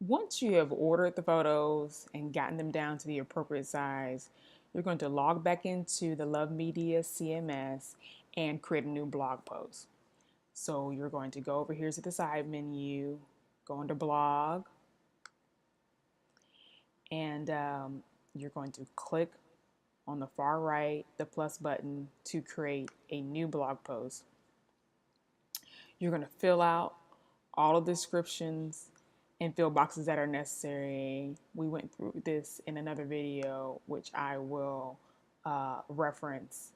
Once you have ordered the photos and gotten them down to the appropriate size, you're going to log back into the Love Media CMS and create a new blog post. So you're going to go over here to the side menu, go under blog, and you're going to click on the far right the plus button to create a new blog post. You're going to fill out all of the descriptions and fill boxes that are necessary. We went through this in another video, which I will reference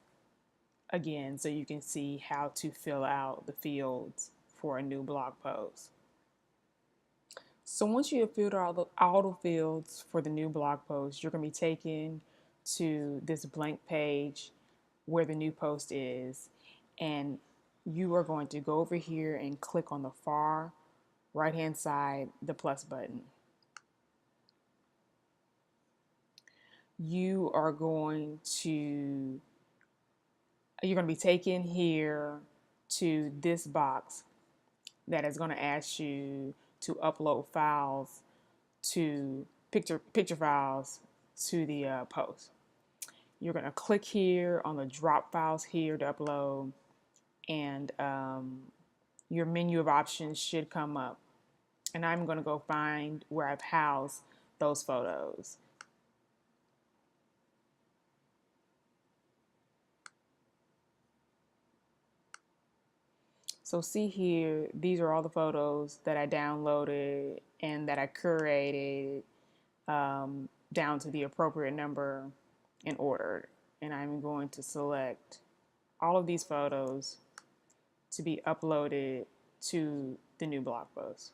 again so you can see how to fill out the fields for a new blog post. So once you have filled out all the fields for the new blog post, you're going to be taken to this blank page where the new post is, and you are going to go over here and click on the far right hand side, the plus button. You're going to be taken here to this box that is going to ask you to upload files to picture files to the post. You're going to click here on the drop files here to upload, and your menu of options should come up. And I'm going to go find where I've housed those photos. So see here, these are all the photos that I downloaded and that I curated down to the appropriate number and ordered. And I'm going to select all of these photos to be uploaded to the new blog post.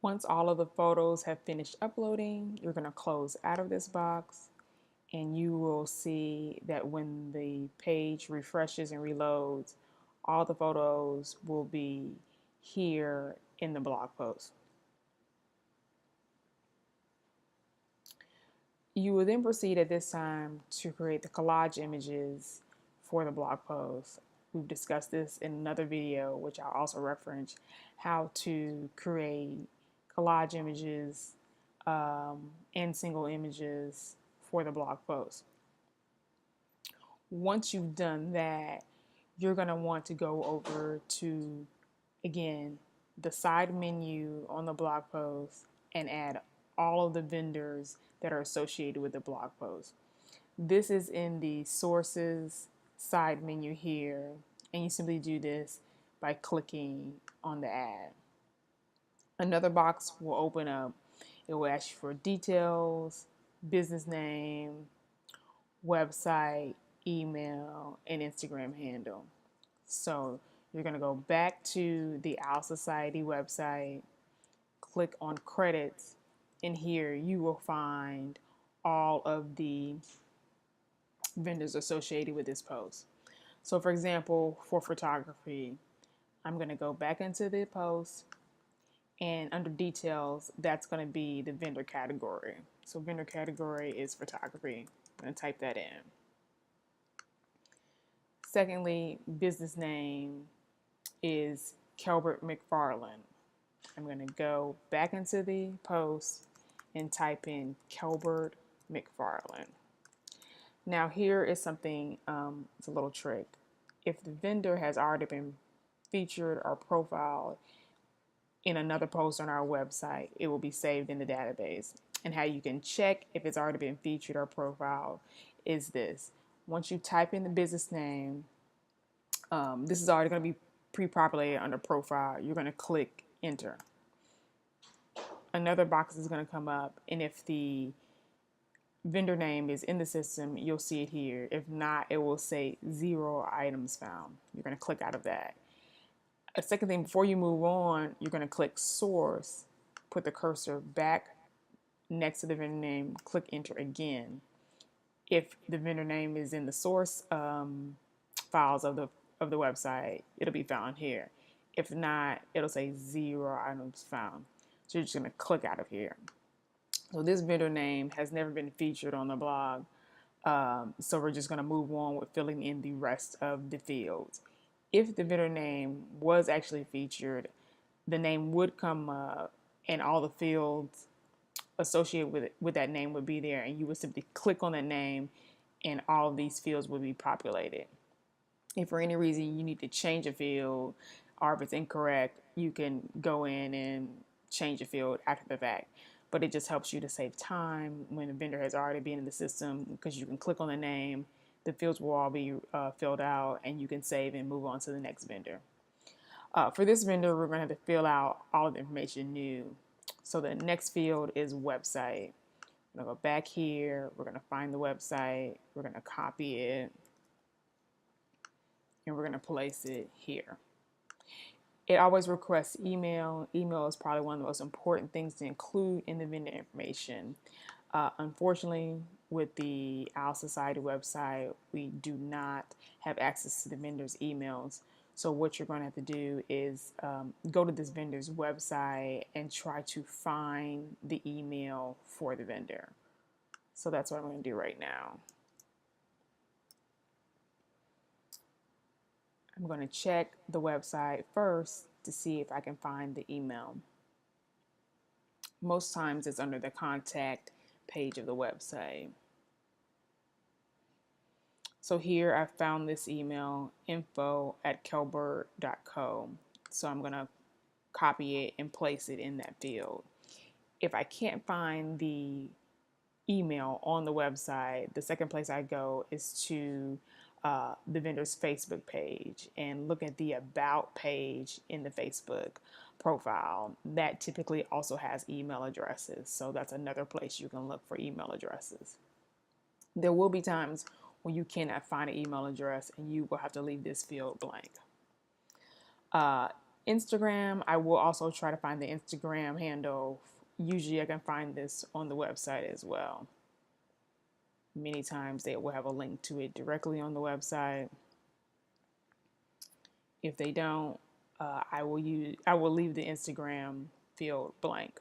Once all of the photos have finished uploading, you're going to close out of this box, and you will see that when the page refreshes and reloads, all the photos will be here in the blog post. You will then proceed at this time to create the collage images for the blog post. We've discussed this in another video, which I'll also reference, how to create collage images and single images for the blog post. Once you've done that, you're going to want to go over to, again, the side menu on the blog post and add all of the vendors that are associated with the blog post. This is in the sources side menu here, and you simply do this by clicking on the ad. Another box will open up. It will ask you for details, business name, website, email, and Instagram handle. So you're going to go back to the Owl Society website, click on credits, and here you will find all of the vendors associated with this post. So for example, for photography, I'm going to go back into the post, and under details, that's going to be the vendor category. So vendor category is photography. I'm going to type that in. Secondly, business name is Kelbert McFarland. I'm going to go back into the post and type in Kelbert McFarland. Now here is something, it's a little trick. If the vendor has already been featured or profiled in another post on our website, it will be saved in the database. And how you can check if it's already been featured or profiled is this. Once you type in the business name, this is already going to be pre-populated under profile. You're going to click enter. Another box is going to come up, and if the vendor name is in the system, you'll see it here. If not, it will say 0 items found. You're going to click out of that. A second thing, before you move on, you're going to click source, put the cursor back next to the vendor name, click enter again. If the vendor name is in the source files of the website, it'll be found here. If not, it'll say 0 items found. So you're just going to click out of here. So this vendor name has never been featured on the blog. So we're just going to move on with filling in the rest of the fields. If the vendor name was actually featured, the name would come up and all the fields associated with that name would be there, and you would simply click on that name and all of these fields would be populated. If for any reason you need to change a field or if it's incorrect, you can go in and change a field after the fact. But it just helps you to save time when a vendor has already been in the system, because you can click on the name, the fields will all be filled out, and you can save and move on to the next vendor. For this vendor, we're going to have to fill out all of the information new. So the next field is website. I'm going to go back here. We're going to find the website. We're going to copy it. And we're going to place it here. It always requests email. Email is probably one of the most important things to include in the vendor information. Unfortunately, with the Owl Society website, we do not have access to the vendor's emails. So what you're going to have to do is go to this vendor's website and try to find the email for the vendor. So that's what I'm going to do right now. I'm going to check the website first to see if I can find the email. Most times it's under the contact page of the website. So here I found this email, info@kelbert.co. So I'm going to copy it and place it in that field. If I can't find the email on the website, the second place I go is to the vendor's Facebook page and look at the About page in the Facebook profile. That typically also has email addresses, so that's another place you can look for email addresses. There will be times when you cannot find an email address and you will have to leave this field blank. Instagram, I will also try to find the Instagram handle. Usually I can find this on the website as well. Many times they will have a link to it directly on the website. If they don't, I will leave the Instagram field blank,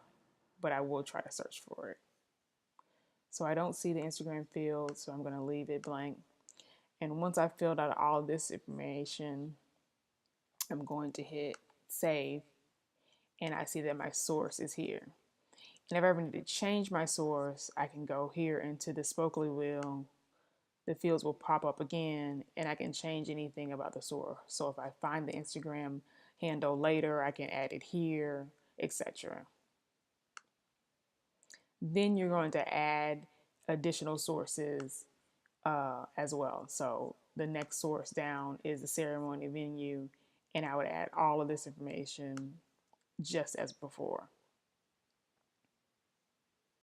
but I will try to search for it. So I don't see the Instagram field, so I'm going to leave it blank. And once I've filled out all of this information, I'm going to hit save, and I see that my source is here. And if I ever need to change my source, I can go here into the Spokely wheel. The fields will pop up again, and I can change anything about the source. So if I find the Instagram handle later, I can add it here, etc. Then you're going to add additional sources as well. So the next source down is the ceremony venue, and I would add all of this information just as before.